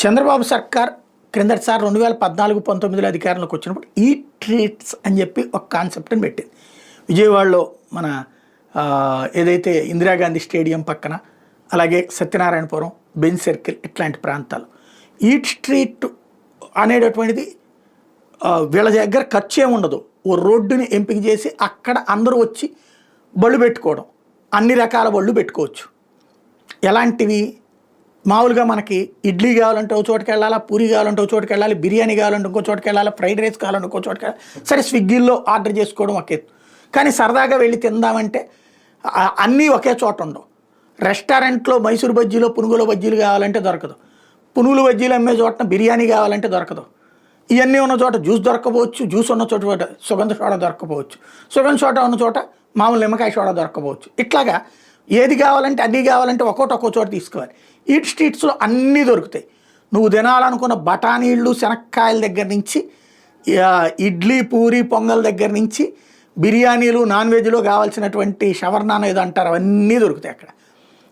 చంద్రబాబు సర్కార్ క్రిందటిసారి 2014-19లో అధికారంలోకి వచ్చినప్పుడు ఈ ట్రీట్స్ అని చెప్పి ఒక కాన్సెప్ట్ని పెట్టింది. విజయవాడలో మన ఏదైతే ఇందిరాగాంధీ స్టేడియం పక్కన, అలాగే సత్యనారాయణపురం, బెంజ్ సర్కిల్ ఇట్లాంటి ప్రాంతాలు ఈట్ స్ట్రీట్ అనేటటువంటిది వీళ్ళ దగ్గర ఖర్చు ఏమి ఉండదు. ఓ రోడ్డుని ఎంపిక చేసి అక్కడ అందరూ వచ్చి బళ్ళు పెట్టుకోవడం, అన్ని రకాల బళ్ళు పెట్టుకోవచ్చు. ఎలాంటివి? మామూలుగా మనకి ఇడ్లీ కావాలంటే ఒక చోటుకి వెళ్ళాలా, పూరి కావాలంటే ఒక చోటుకి వెళ్ళాలి, బిర్యానీ కావాలంటే ఇంకో చోటుకి వెళ్ళాలి, ఫ్రైడ్ రైస్ కావాలంటే ఇంకో చోటుకి వెళ్ళాలి. సరే, స్విగ్గీలో ఆర్డర్ చేసుకోవడం ఒక ఎత్తు, కానీ సరదాగా వెళ్ళి తిందామంటే అన్నీ ఒకే చోట ఉండవు. రెస్టారెంట్లో మైసూరు బజ్జీలో పునుగుల బజ్జీలు కావాలంటే దొరకదు, పునుగులు బజ్జీలు అమ్మే చోట బిర్యానీ కావాలంటే దొరకదు. ఇవన్నీ ఉన్న చోట జ్యూస్ దొరకపోవచ్చు, జ్యూస్ ఉన్న చోట సుగంధ సోడా దొరకపోవచ్చు, సుగంధ సోడా ఉన్న చోట మామూలు నిమ్మకాయ సోడా దొరకపోవచ్చు. ఇట్లాగా ఏది కావాలంటే అన్నీ కావాలంటే ఒక్కో చోట తీసుకోవాలి. ఈట్ స్ట్రీట్స్లో అన్నీ దొరుకుతాయి. నువ్వు తినాలనుకున్న బఠానీళ్ళు, శనక్కాయల దగ్గర నుంచి ఇడ్లీ, పూరి, పొంగల్ దగ్గర నుంచి బిర్యానీలు, నాన్ వెజ్లో కావాల్సినటువంటి షవర్నాన్ ఏదో అంటారు, అవన్నీ దొరుకుతాయి అక్కడ.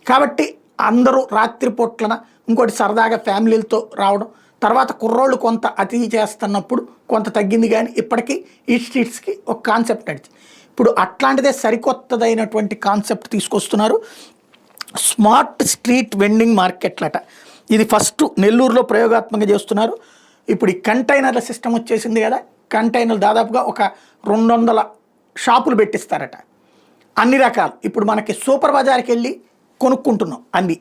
కాబట్టి అందరూ రాత్రిపూట్లన ఇంకోటి సరదాగా ఫ్యామిలీలతో రావడం, తర్వాత కుర్రోళ్ళు కొంత అతి చేస్తున్నప్పుడు కొంత తగ్గింది, కానీ ఇప్పటికీ ఈట్ స్ట్రీట్స్కి ఒక కాన్సెప్ట్ నడిచింది. ఇప్పుడు అట్లాంటిదే సరికొత్తదైనటువంటి కాన్సెప్ట్ తీసుకొస్తున్నారు, స్మార్ట్ స్ట్రీట్ వెండింగ్ మార్కెట్లట. ఇది ఫస్ట్ నెల్లూరులో ప్రయోగాత్మకంగా చేస్తున్నారు. ఇప్పుడు ఈ కంటైనర్ల సిస్టమ్ వచ్చేసింది కదా, కంటైనర్లు దాదాపుగా ఒక 200 షాపులు పెట్టిస్తారట, అన్ని రకాలు. ఇప్పుడు మనకి సూపర్ బజార్కి వెళ్ళి కొనుక్కుంటున్నాం అన్నీ,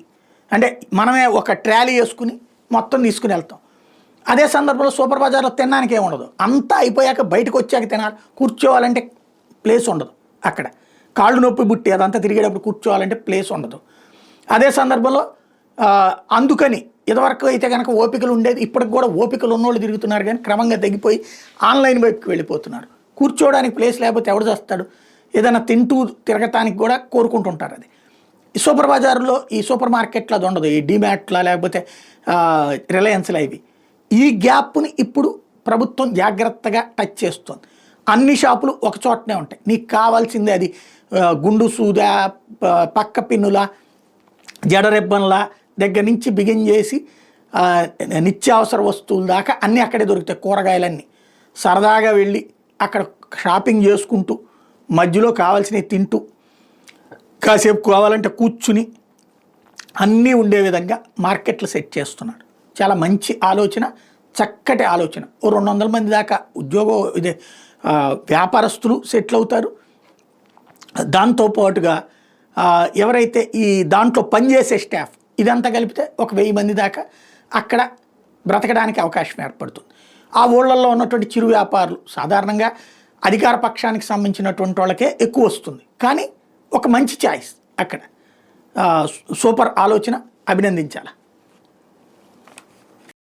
అంటే మనమే ఒక ట్రాలీ వేసుకుని మొత్తం తీసుకుని వెళ్తాం. అదే సందర్భంలో సూపర్ బజార్లో తినడానికి ఏమి ఉండదు, అంతా అయిపోయాక బయటకు వచ్చాక తినాలి. కూర్చోవాలంటే ప్లేస్ ఉండదు అక్కడ, కాళ్ళు నొప్పి బుట్టి అదంతా తిరిగేటప్పుడు కూర్చోవాలంటే ప్లేస్ ఉండదు. అదే సందర్భంలో అందుకని ఇదివరకు అయితే కనుక ఓపికలు ఉండేది, ఇప్పటికి కూడా ఓపికలు ఉన్నోళ్ళు తిరుగుతున్నారు, కానీ క్రమంగా తగ్గిపోయి ఆన్లైన్ వైపుకి వెళ్ళిపోతున్నారు. కూర్చోవడానికి ప్లేస్ లేకపోతే ఎవడు చేస్తాడు? ఏదైనా తింటూ తిరగటానికి కూడా కోరుకుంటుంటారు. అది ఈ సూపర్ బజార్లో, ఈ సూపర్ మార్కెట్లో అది ఉండదు, ఈ డిమార్ట్లా లేకపోతే రిలయన్స్లా. ఇవి ఈ గ్యాప్ని ఇప్పుడు ప్రభుత్వం జాగ్రత్తగా టచ్ చేస్తుంది. అన్ని షాపులు ఒక చోటనే ఉంటాయి. నీకు కావాల్సింది అది గుండు సూదా, పక్క పిన్నుల, జడరెబ్బన్ల దగ్గర నుంచి బిగిన్ చేసి నిత్యావసర వస్తువుల దాకా అన్నీ అక్కడే దొరుకుతాయి. కూరగాయలన్నీ సరదాగా వెళ్ళి అక్కడ షాపింగ్ చేసుకుంటూ మధ్యలో కావాల్సినవి తింటూ కాసేపు కావాలంటే కూర్చుని అన్నీ ఉండే విధంగా మార్కెట్లు సెట్ చేస్తున్నాడు. చాలా మంచి ఆలోచన, చక్కటి ఆలోచన. ఓ 200 మంది దాకా వ్యాపారస్తులు సెటిల్ అవుతారు. దాంతోపాటుగా ఎవరైతే ఈ దాంట్లో పనిచేసే స్టాఫ్, ఇదంతా కలిపితే ఒక 1000 మంది దాకా అక్కడ బ్రతకడానికి అవకాశం ఏర్పడుతుంది. ఆ ఊళ్ళల్లో ఉన్నటువంటి చిరు వ్యాపారులు, సాధారణంగా అధికార పక్షానికి సంబంధించినటువంటి వాళ్ళకే ఎక్కువ వస్తుంది, కానీ ఒక మంచి ఛాయిస్ అక్కడ. సూపర్ ఆలోచన, అభినందించాలి.